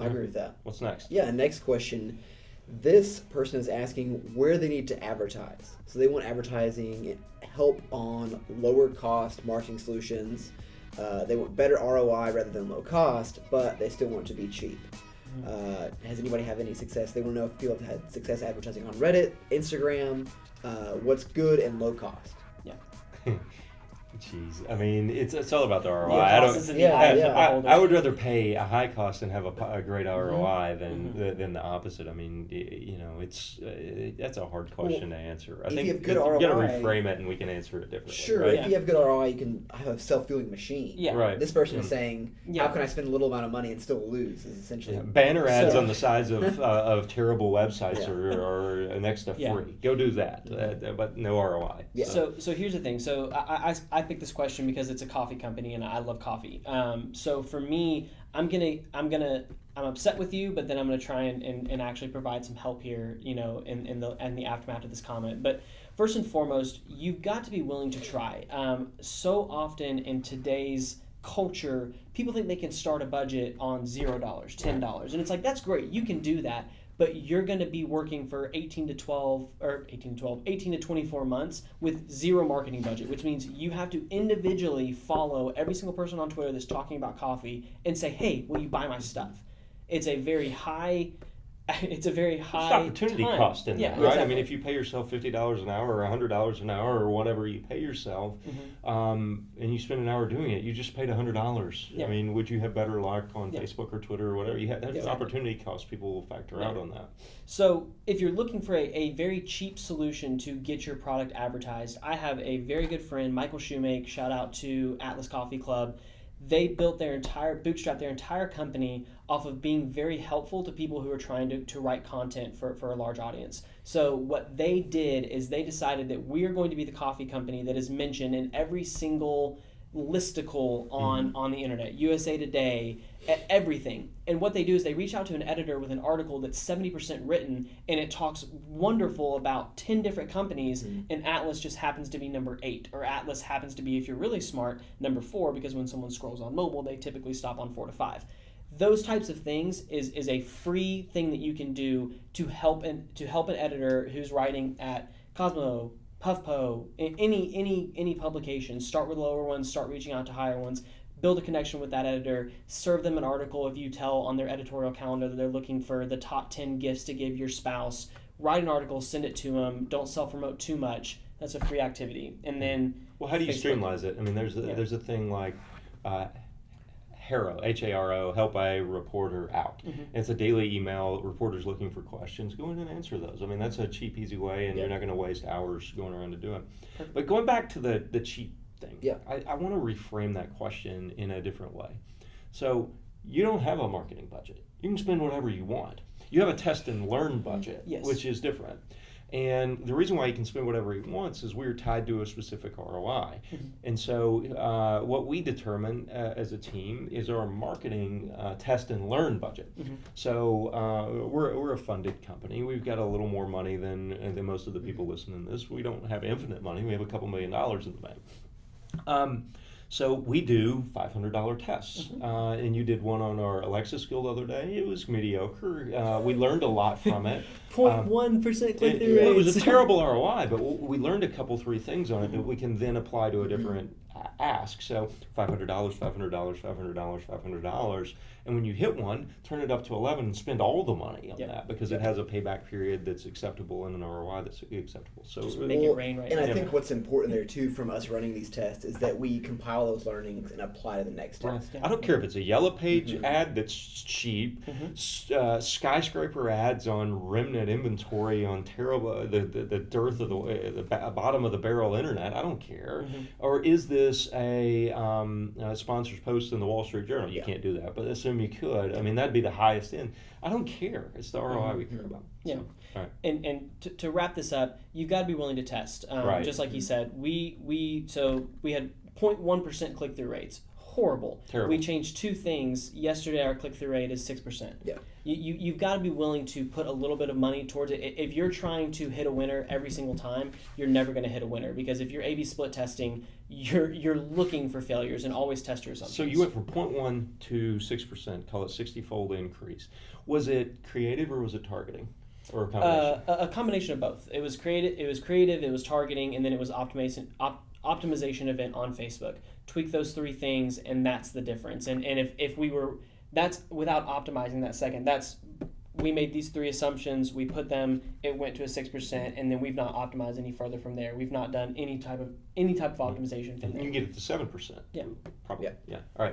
I agree with that. What's next? Yeah, next question. This person is asking where they need to advertise. So they want advertising help on lower cost marketing solutions. They want better ROI rather than low cost, but they still want to be cheap. Has anybody have any success? They want to know if people have had success advertising on Reddit, Instagram, what's good and low cost. Yeah. Jeez, I mean, it's all about the ROI. I would rather pay a high cost and have a great ROI than the opposite. I mean, that's a hard question to answer. I think you got to reframe it, and we can answer it differently. Sure, right? If you have good ROI, you can have a self-fueling machine. Yeah, right. This person is saying, how can I spend a little amount of money and still lose? Is essentially banner ads on the sides of terrible websites are next to free. Go do that, but no ROI. Yeah. So here's the thing. So I picked this question because it's a coffee company and I love coffee. So for me, I'm upset with you, but then I'm gonna try and actually provide some help here, in the aftermath of this comment. But first and foremost, you've got to be willing to try. So often in today's culture, people think they can start a budget on $0, $10, and it's like, that's great, you can do that. But you're going to be working for 18 to 24 months with zero marketing budget, which means you have to individually follow every single person on Twitter that's talking about coffee and say, hey, will you buy my stuff? It's a very high opportunity time. cost in that, right? Exactly. I mean, if you pay yourself $50 an hour or $100 an hour or whatever you pay yourself, and you spend an hour doing it, you just paid $100. Yeah. I mean, would you have better luck on Facebook or Twitter or whatever? That's opportunity cost. People will factor out on that. So if you're looking for a very cheap solution to get your product advertised, I have a very good friend, Michael Shoemake, shout out to Atlas Coffee Club. They bootstrapped their entire company off of being very helpful to people who are trying to write content for a large audience. So what they did is they decided that we are going to be the coffee company that is mentioned in every single listicle on the internet, USA Today, everything. And what they do is they reach out to an editor with an article that's 70% written, and it talks wonderful about 10 different companies, and Atlas just happens to be number 8, or Atlas happens to be, if you're really smart, number 4, because when someone scrolls on mobile, they typically stop on 4 to 5. Those types of things is a free thing that you can do to help an editor who's writing at Cosmo, HuffPo, any publication. Start with lower ones, start reaching out to higher ones, build a connection with that editor, serve them an article if you tell on their editorial calendar that they're looking for the top 10 gifts to give your spouse. Write an article, send it to them, don't self-promote too much. That's a free activity. And then how do you streamline it? I mean, there's a thing like HARO, H-A-R-O, help a reporter out. It's a daily email, reporters looking for questions. Go in and answer those. I mean, that's a cheap, easy way, and you're not going to waste hours going around to do it. Perfect. But going back to the cheap thing, I want to reframe that question in a different way. So you don't have a marketing budget. You can spend whatever you want. You have a test and learn budget, which is different. And the reason why he can spend whatever he wants is we're tied to a specific ROI. And so what we determine as a team is our marketing test and learn budget. So we're a funded company. We've got a little more money than most of the people listening to this. We don't have infinite money. We have a couple $1 million in the bank. So we do $500 tests, and you did one on our Alexa skill the other day. It was mediocre. We learned a lot from it. 0.1% click-through rate. It was a terrible ROI, but we learned a couple, 3 things on it that we can then apply to a different ask. So $500, $500, $500, $500. And when you hit one, turn it up to 11 and spend all the money on that because it has a payback period that's acceptable and an ROI that's acceptable. So just make it rain right now. And I think what's important there too from us running these tests is that we compile those learnings and apply to the next test. I don't care if it's a yellow page ad that's cheap, skyscraper ads on remnant inventory on terrible the dearth of the bottom of the barrel internet. I don't care. Or is this a sponsor's post in the Wall Street Journal? You can't do that, but assume you could. I mean, that'd be the highest end. I don't care. It's the ROI we care about. Yeah. So, all right. And to wrap this up, you've got to be willing to test. Just like he said, we had 0.1% click-through rates. horrible. Terrible. We changed 2 things. Yesterday, our click-through rate is 6%. Yeah. You've got to be willing to put a little bit of money towards it. If you're trying to hit a winner every single time, you're never going to hit a winner, because if you're A/B split testing, you're looking for failures and always test your assumptions. So you went from 0.1 to 6%, call it 60-fold increase. Was it creative or was it targeting? Or a combination? A combination of both. It was creative, it was targeting, and then it was optimization event on Facebook. Tweak those 3 things, and that's the difference. And if we were, that's without optimizing that second. We made these 3 assumptions, we put them, it went to a 6%, and then we've not optimized any further from there. We've not done any type of optimization from And there. you can get it to 7%. Yeah. Probably. Yeah. Yeah. All right.